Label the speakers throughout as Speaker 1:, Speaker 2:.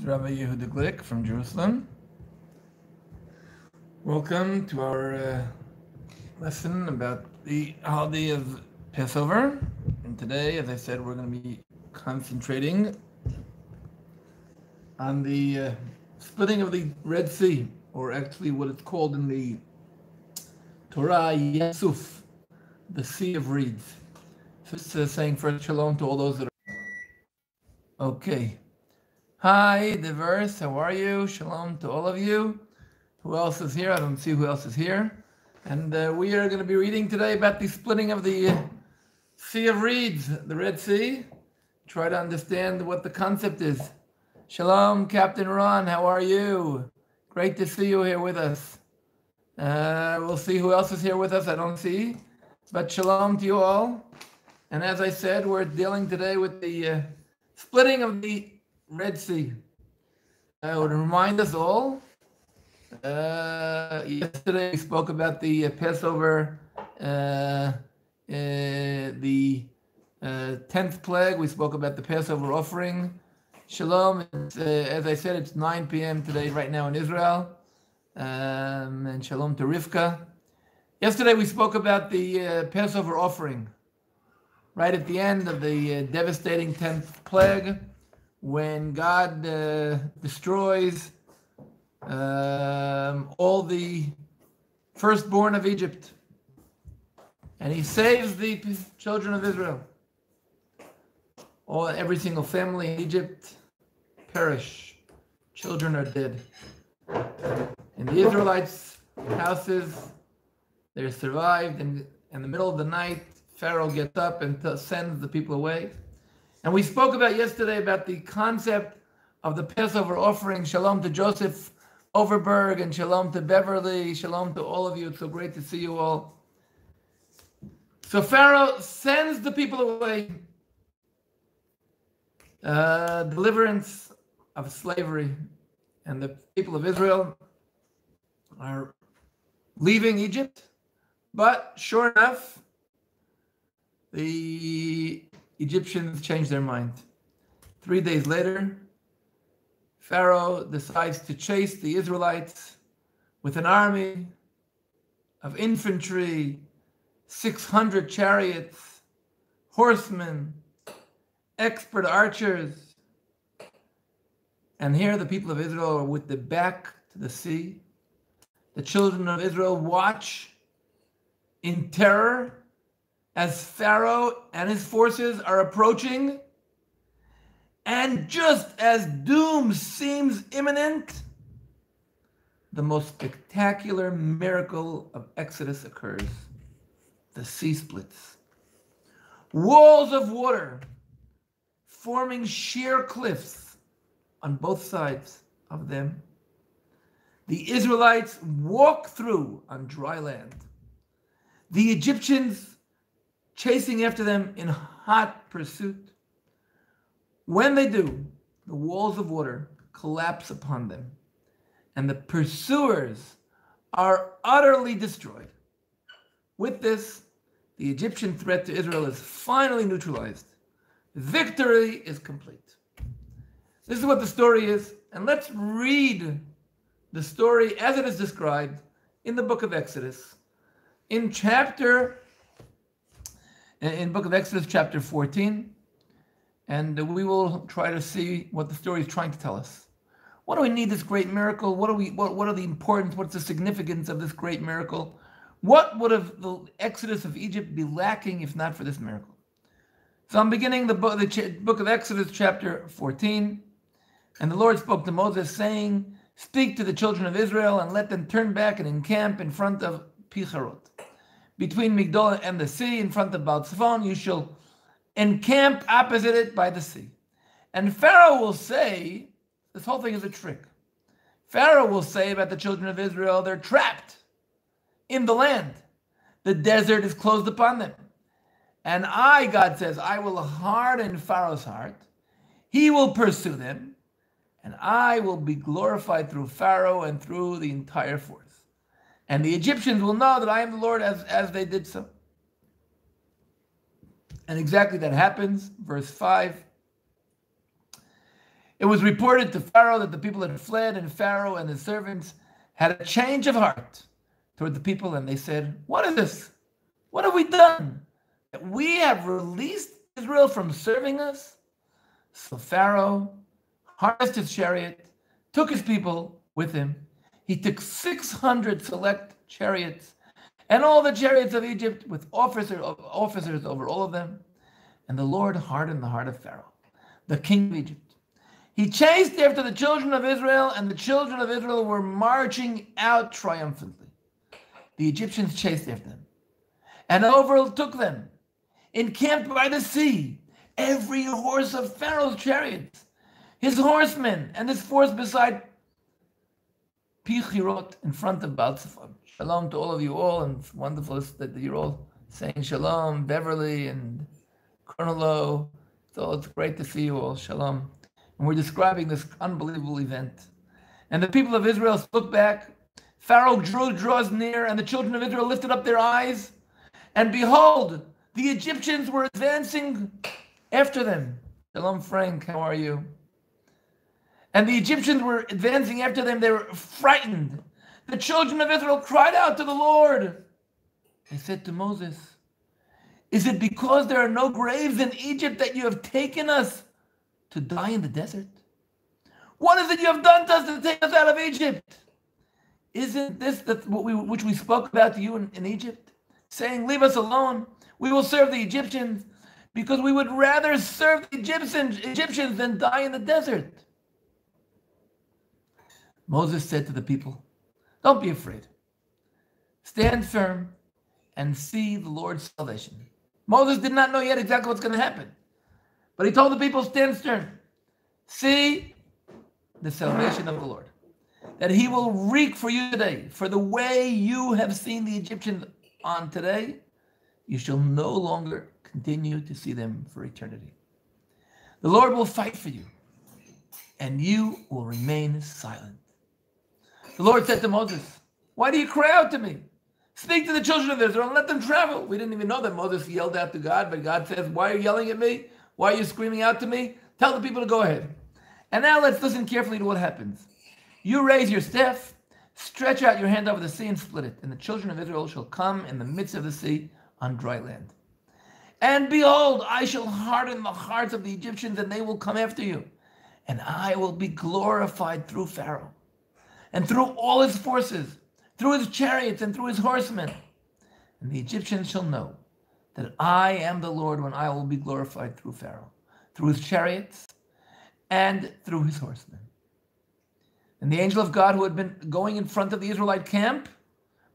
Speaker 1: Rabbi Yehudah Glick from Jerusalem. Welcome to our lesson about the Holiday of Passover. And today, as I said, we're going to be concentrating on the splitting of the Red Sea, or actually what it's called in the Torah, Yesuf, the Sea of Reeds. Just saying first shalom to all those that are... Okay. Hi, Diverse, how are you? Shalom to all of you. Who else is here? I don't see who else is here. And we are going to be reading today about the splitting of the Sea of Reeds, the Red Sea. Try to understand what the concept is. Shalom, Captain Ron, how are you? Great to see you here with us. We'll see who else is here with us. I don't see. But shalom to you all. And as I said, we're dealing today with the splitting of the Red Sea. I would remind us all, yesterday we spoke about the Passover, the 10th plague. We spoke about the Passover offering. Shalom. As I said, it's 9 p.m. today, right now in Israel. And shalom to Rivka. Yesterday we spoke about the Passover offering, right at the end of the devastating 10th plague, when God destroys all the firstborn of Egypt, and he saves the children of Israel. Every single family in Egypt perish. Children are dead. In the Israelites' houses, they're survived. In the middle of the night, Pharaoh gets up and sends the people away. And we spoke about yesterday about the concept of the Passover offering. Shalom to Joseph Overberg and shalom to Beverly. Shalom to all of you. It's so great to see you all. So Pharaoh sends the people away. Deliverance of slavery. And the people of Israel are leaving Egypt. But sure enough, the Egyptians changed their mind. 3 days later, Pharaoh decides to chase the Israelites with an army of infantry, 600 chariots, horsemen, expert archers. And here the people of Israel are with their back to the sea. The children of Israel watch in terror as Pharaoh and his forces are approaching, and just as doom seems imminent, the most spectacular miracle of Exodus occurs. The sea splits. Walls of water forming sheer cliffs on both sides of them. The Israelites walk through on dry land. The Egyptians chasing after them in hot pursuit. When they do, the walls of water collapse upon them, and the pursuers are utterly destroyed. With this, the Egyptian threat to Israel is finally neutralized. Victory is complete. This is what the story is, and let's read the story as it is described in the book of Exodus. In book of Exodus, chapter 14, and we will try to see what the story is trying to tell us. What do we need this great miracle? What are the importance? What's the significance of this great miracle? What would have the Exodus of Egypt be lacking if not for this miracle? So I'm beginning the book of Exodus, chapter 14, and the Lord spoke to Moses, saying, "Speak to the children of Israel and let them turn back and encamp in front of Picharot. Between Migdol and the sea, in front of Baal Tzafon, you shall encamp opposite it by the sea. And Pharaoh will say," this whole thing is a trick. Pharaoh will say about the children of Israel, they're trapped in the land. The desert is closed upon them. And I, God says, I will harden Pharaoh's heart. He will pursue them. And I will be glorified through Pharaoh and through the entire force. And the Egyptians will know that I am the Lord as they did so. And exactly that happens. Verse 5. It was reported to Pharaoh that the people had fled, and Pharaoh and his servants had a change of heart toward the people, and they said, "What is this? What have we done? That we have released Israel from serving us?" So Pharaoh harnessed his chariot, took his people with him. He took 600 select chariots and all the chariots of Egypt with officers over all of them. And the Lord hardened the heart of Pharaoh, the king of Egypt. He chased after the children of Israel, and the children of Israel were marching out triumphantly. The Egyptians chased after them and overtook them, encamped by the sea, every horse of Pharaoh's chariots, his horsemen, and his force beside Pichirot in front of Baal-Zephon. Shalom to all of you all, and it's wonderful that you're all saying shalom, Beverly and Colonel. It's great to see you all. Shalom. And we're describing this unbelievable event. And the people of Israel looked back. Pharaoh draws near, and the children of Israel lifted up their eyes. And behold, the Egyptians were advancing after them. Shalom, Frank, how are you? And the Egyptians were advancing after them. They were frightened. The children of Israel cried out to the Lord. They said to Moses, "Is it because there are no graves in Egypt that you have taken us to die in the desert? What is it you have done to us to take us out of Egypt? Isn't this which we spoke about to you in Egypt, saying, 'Leave us alone, we will serve the Egyptians, because we would rather serve the Egyptians than die in the desert?'" Moses said to the people, "Don't be afraid. Stand firm and see the Lord's salvation." Moses did not know yet exactly what's going to happen, but he told the people, "Stand firm. See the salvation of the Lord, that he will wreak for you today. For the way you have seen the Egyptians on today, you shall no longer continue to see them for eternity. The Lord will fight for you, and you will remain silent." The Lord said to Moses, "Why do you cry out to me? Speak to the children of Israel and let them travel." We didn't even know that Moses yelled out to God, but God says, "Why are you yelling at me? Why are you screaming out to me? Tell the people to go ahead." And now let's listen carefully to what happens. "You raise your staff, stretch out your hand over the sea and split it, and the children of Israel shall come in the midst of the sea on dry land. And behold, I shall harden the hearts of the Egyptians, and they will come after you. And I will be glorified through Pharaoh, and through all his forces, through his chariots and through his horsemen. And the Egyptians shall know that I am the Lord when I will be glorified through Pharaoh, through his chariots, and through his horsemen." And the angel of God, who had been going in front of the Israelite camp,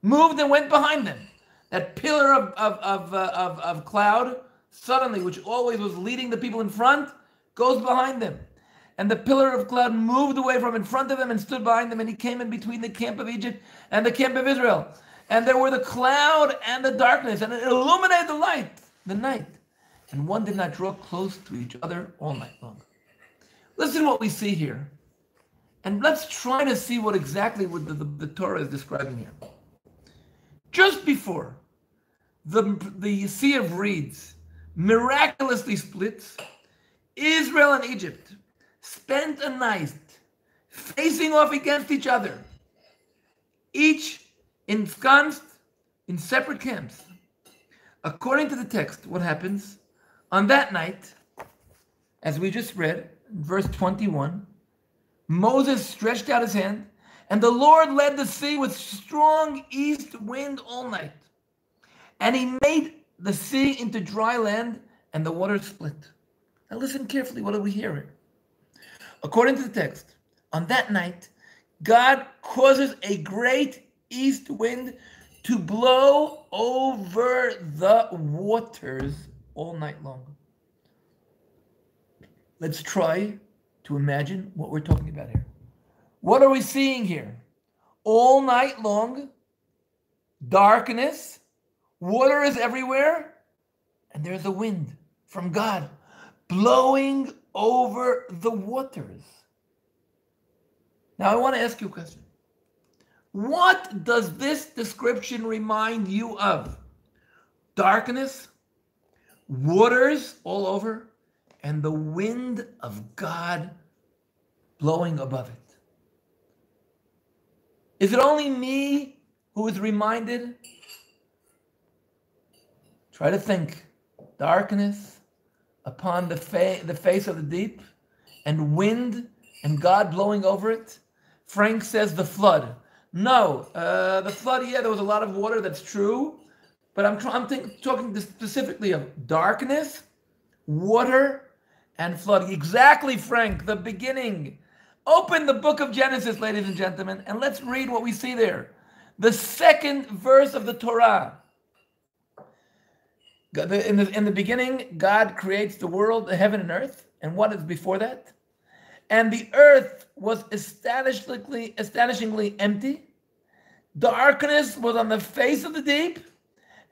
Speaker 1: moved and went behind them. That pillar of cloud, suddenly, which always was leading the people in front, goes behind them. And the pillar of cloud moved away from in front of them and stood behind them, and he came in between the camp of Egypt and the camp of Israel. And there were the cloud and the darkness, and it illuminated the night. And one did not draw close to each other all night long. Listen what we see here. And let's try to see what exactly the Torah is describing here. Just before the Sea of Reeds miraculously splits, Israel and Egypt spent a night facing off against each other, each ensconced in separate camps. According to the text, what happens? On that night, as we just read, in verse 21, Moses stretched out his hand, and the Lord led the sea with strong east wind all night. And he made the sea into dry land, and the waters split. Now listen carefully, what do we hear here? According to the text, on that night, God causes a great east wind to blow over the waters all night long. Let's try to imagine what we're talking about here. What are we seeing here? All night long, darkness, water is everywhere, and there's a wind from God blowing over the waters. Now, I want to ask you a question. What does this description remind you of? Darkness, waters all over, and the wind of God blowing above it. Is it only me who is reminded? Try to think. Darkness upon the face of the deep, and wind and God blowing over it. Frank says the flood. No, the flood, yeah, there was a lot of water, that's true. But I'm talking specifically of darkness, water, and flood. Exactly, Frank, the beginning. Open the book of Genesis, ladies and gentlemen, and let's read what we see there. The second verse of the Torah. In the beginning, God creates the world, the heaven and earth. And what is before that? And the earth was astonishingly empty. Darkness was on the face of the deep,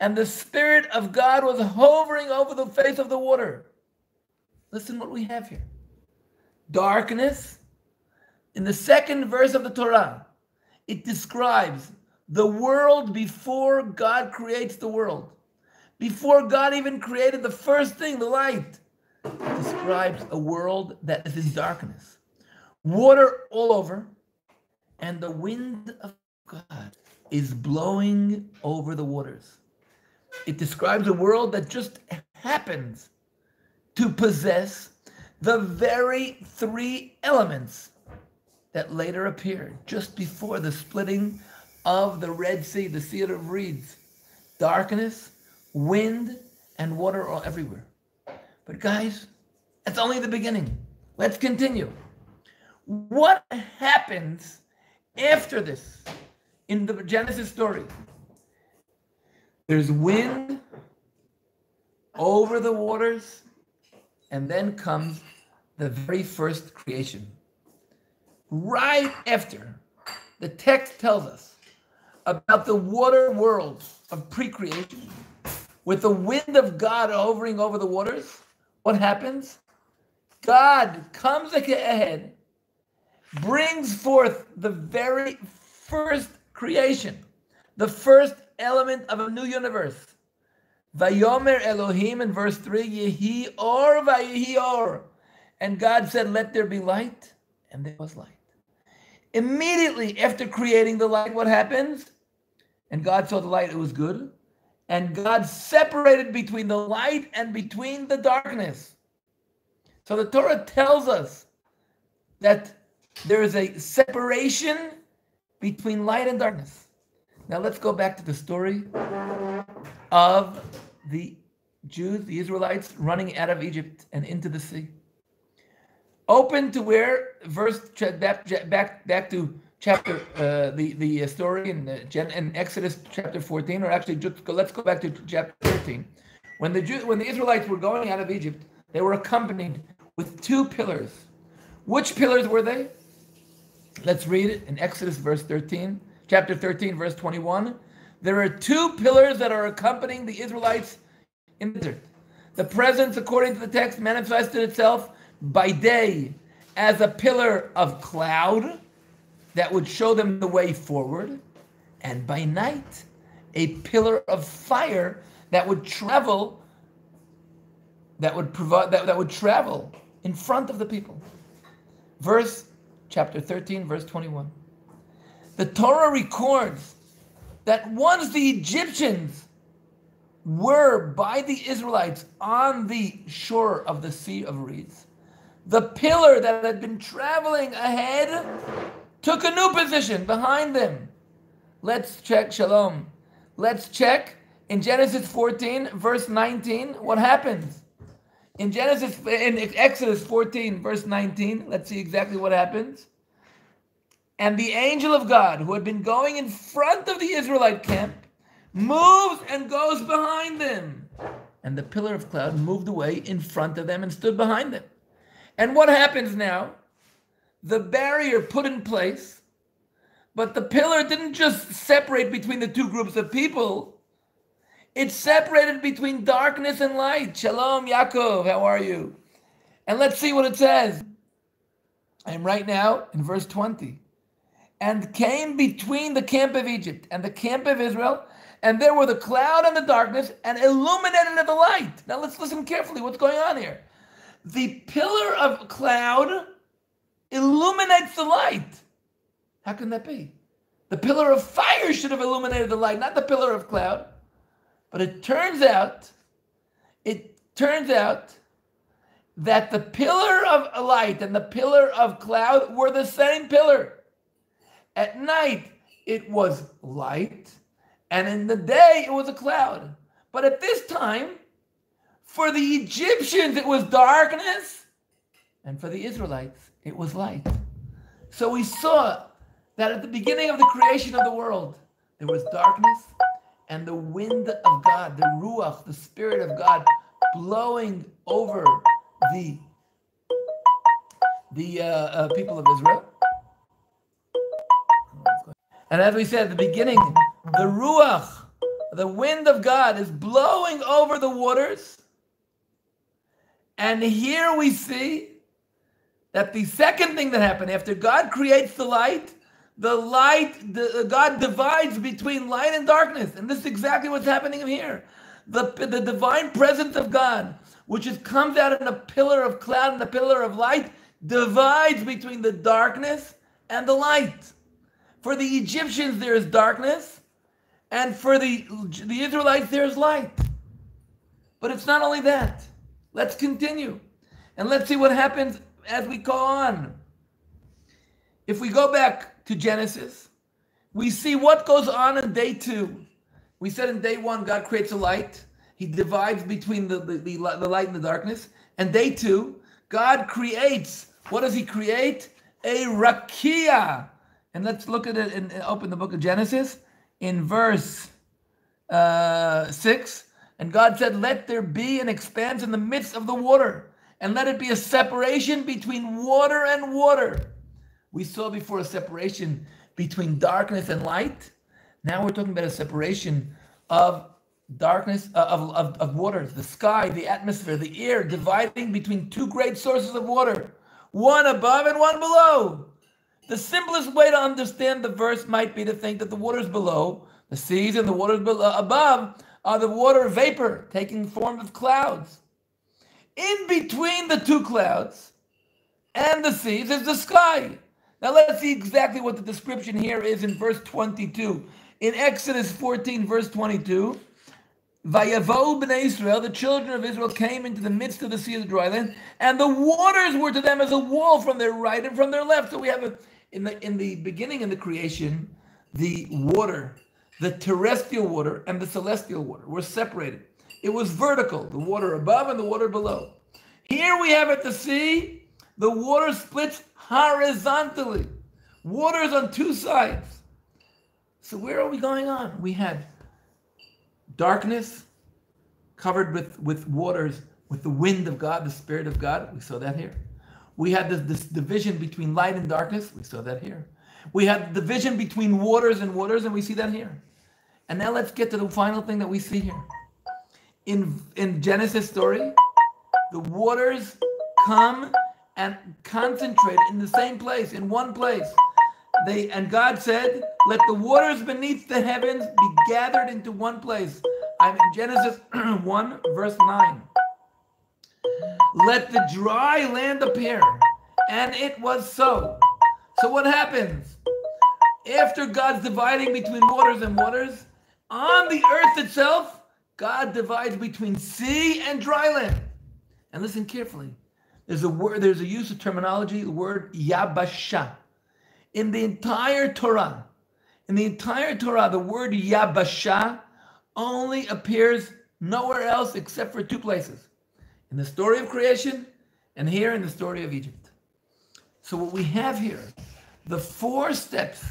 Speaker 1: and the Spirit of God was hovering over the face of the water. Listen what we have here. Darkness. In the second verse of the Torah, it describes the world before God creates the world. Before God even created the first thing, the light. It describes a world that is in darkness. Water all over, and the wind of God is blowing over the waters. It describes a world that just happens to possess the very three elements that later appeared just before the splitting of the Red Sea, the Sea of Reeds. Darkness, wind, and water all everywhere. But guys, that's only the beginning. Let's continue. What happens after this in the Genesis story? There's wind over the waters, and then comes the very first creation. Right after, the text tells us about the water world of pre-creation, with the wind of God hovering over the waters. What happens? God comes ahead, brings forth the very first creation, the first element of a new universe. Vayomer Elohim in verse 3, Yehi or Vayehi or. And God said, let there be light, and there was light. Immediately after creating the light, what happens? And God saw the light, it was good. And God separated between the light and between the darkness. So the Torah tells us that there is a separation between light and darkness. Now let's go back to the story of the Jews, the Israelites, running out of Egypt and into the sea. Open to where back to chapter the story in Exodus chapter 14, or actually let's go back to chapter 13. When the Israelites were going out of Egypt, they were accompanied with two pillars. Which pillars were they? Let's read it in Exodus chapter 13, verse 21. There are two pillars that are accompanying the Israelites in the desert. The presence, according to the text, manifested itself by day as a pillar of cloud that would show them the way forward, and by night a pillar of fire that would travel in front of the people. Chapter 13, verse 21. The Torah records that once the Egyptians were by the Israelites on the shore of the Sea of Reeds, the pillar that had been traveling ahead took a new position behind them. Let's check, Shalom. Let's check in Genesis 14, verse 19, what happens? In Exodus 14, verse 19, let's see exactly what happens. And the angel of God, who had been going in front of the Israelite camp, moves and goes behind them. And the pillar of cloud moved away in front of them and stood behind them. And what happens now? The barrier put in place, but the pillar didn't just separate between the two groups of people. It separated between darkness and light. Shalom, Yaakov, how are you? And let's see what it says. I'm right now in verse 20. And came between the camp of Egypt and the camp of Israel, and there were the cloud and the darkness, and illuminated the light. Now let's listen carefully what's going on here. The pillar of cloud illuminates the light. How can that be? The pillar of fire should have illuminated the light, not the pillar of cloud. But it turns out that the pillar of light and the pillar of cloud were the same pillar. At night, it was light, and in the day, it was a cloud. But at this time, for the Egyptians, it was darkness, and for the Israelites, it was light. So we saw that at the beginning of the creation of the world, there was darkness, and the wind of God, the Ruach, the Spirit of God, blowing over the people of Israel. And as we said at the beginning, the Ruach, the wind of God, is blowing over the waters. And here we see that the second thing that happened, after God creates the light, God divides between light and darkness. And this is exactly what's happening here. The divine presence of God, which comes out in a pillar of cloud and a pillar of light, divides between the darkness and the light. For the Egyptians, there is darkness, and for the Israelites, there is light. But it's not only that. Let's continue. And let's see what happens as we go on. If we go back to Genesis, we see what goes on in day 2. We said in day 1, God creates a light. He divides between the light and the darkness. And day 2, God creates, what does he create? A rakia. And let's look at it and open the book of Genesis in verse 6. And God said, let there be an expanse in the midst of the water, and let it be a separation between water and water. We saw before a separation between darkness and light. Now we're talking about a separation of darkness, of waters, the sky, the atmosphere, the air, dividing between two great sources of water, one above and one below. The simplest way to understand the verse might be to think that the waters below, the seas, and the waters above are the water vapor taking form of clouds. In between the two clouds and the seas is the sky. Now let's see exactly what the description here is in verse 22. In Exodus 14, verse 22, Vayavo b'nei Israel, the children of Israel came into the midst of the sea of the dry land, and the waters were to them as a wall from their right and from their left. So we have in the beginning of the creation, the water, the terrestrial water and the celestial water were separated. It was vertical, the water above and the water below. Here we have at the sea, the water splits horizontally. Water is on two sides. So where are we going on? We had darkness covered with waters, with the wind of God, the Spirit of God. We saw that here. We had this division between light and darkness. We saw that here. We had the division between waters, and we see that here. And now let's get to the final thing that we see here. In Genesis story, the waters come and concentrate in the same place, in one place. And God said, let the waters beneath the heavens be gathered into one place. I'm in Genesis 1, verse 9. Let the dry land appear. And it was so. So what happens? After God's dividing between waters and waters, on the earth itself, God divides between sea and dry land. And listen carefully. There's a use of terminology, the word yabasha. In the entire Torah, the word yabasha only appears nowhere else except for two places. In the story of creation and here in the story of Egypt. So what we have here, the 4 steps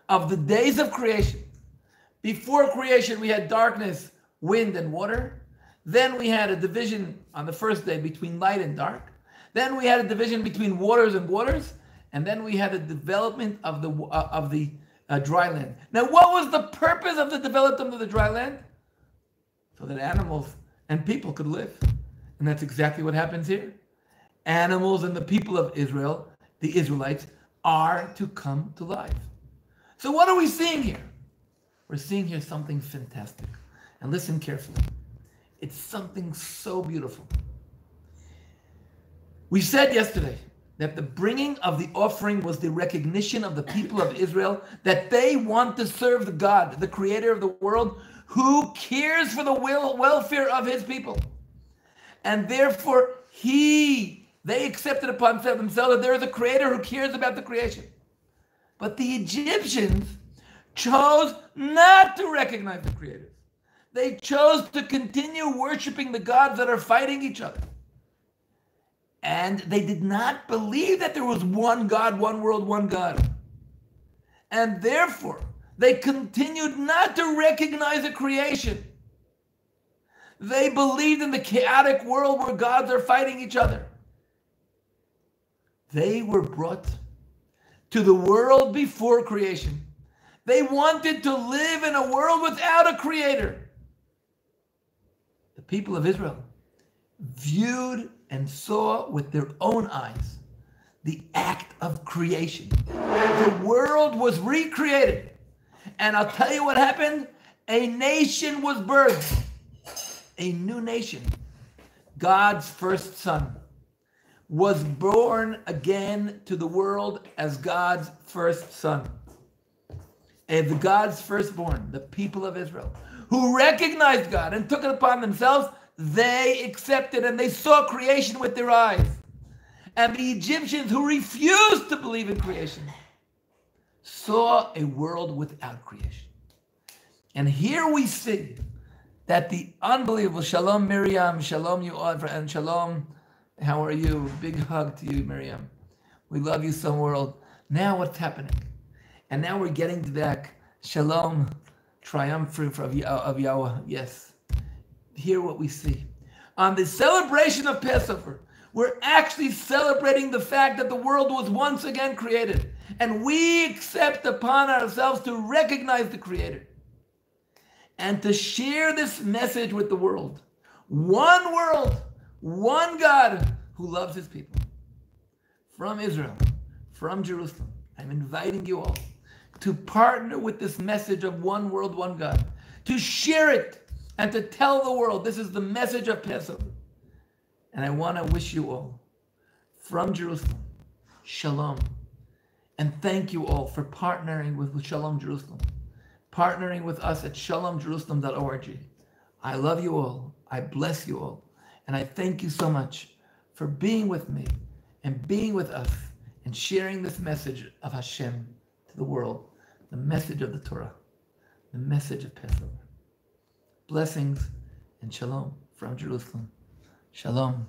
Speaker 1: of the days of creation. Before creation, we had darkness, wind, and water. Then we had a division on the first day between light and dark. Then we had a division between waters and waters. And then we had a development of the dry land. Now, what was the purpose of the development of the dry land? So that animals and people could live. And that's exactly what happens here. Animals and the people of Israel, the Israelites, are to come to life. So what are we seeing here? We're seeing here something fantastic. And listen carefully. It's something so beautiful. We said yesterday that the bringing of the offering was the recognition of the people of Israel that they want to serve the God, the creator of the world, who cares for the welfare of his people. And therefore, they accepted upon themselves that there is a creator who cares about the creation. But the Egyptians chose not to recognize the creator. They chose to continue worshiping the gods that are fighting each other. And they did not believe that there was one God, one world, one God. And therefore, they continued not to recognize the creation. They believed in the chaotic world where gods are fighting each other. They were brought to the world before creation. They wanted to live in a world without a creator. The people of Israel viewed and saw with their own eyes the act of creation. The world was recreated. And I'll tell you what happened. A nation was birthed. A new nation. God's first son was born again to the world as God's first son. And God's firstborn, the people of Israel, who recognized God and took it upon themselves. They accepted and they saw creation with their eyes. And the Egyptians who refused to believe in creation saw a world without creation. And here we see that the unbelievable, Shalom Miriam, Shalom you all, and Shalom, how are you? Big hug to you, Miriam. We love you so, world. Now what's happening? And now we're getting back. Shalom, triumphant of Yahweh. Yes. Hear what we see. On the celebration of Passover, we're actually celebrating the fact that the world was once again created. And we accept upon ourselves to recognize the Creator and to share this message with the world. One world, one God who loves his people. From Israel, from Jerusalem, I'm inviting you all to partner with this message of one world, one God, to share it and to tell the world this is the message of Passover. And I want to wish you all, from Jerusalem, Shalom. And thank you all for partnering with Shalom Jerusalem, partnering with us at shalomjerusalem.org. I love you all. I bless you all. And I thank you so much for being with me and being with us and sharing this message of Hashem to the world, the message of the Torah, the message of Passover. Blessings and shalom from Jerusalem. Shalom.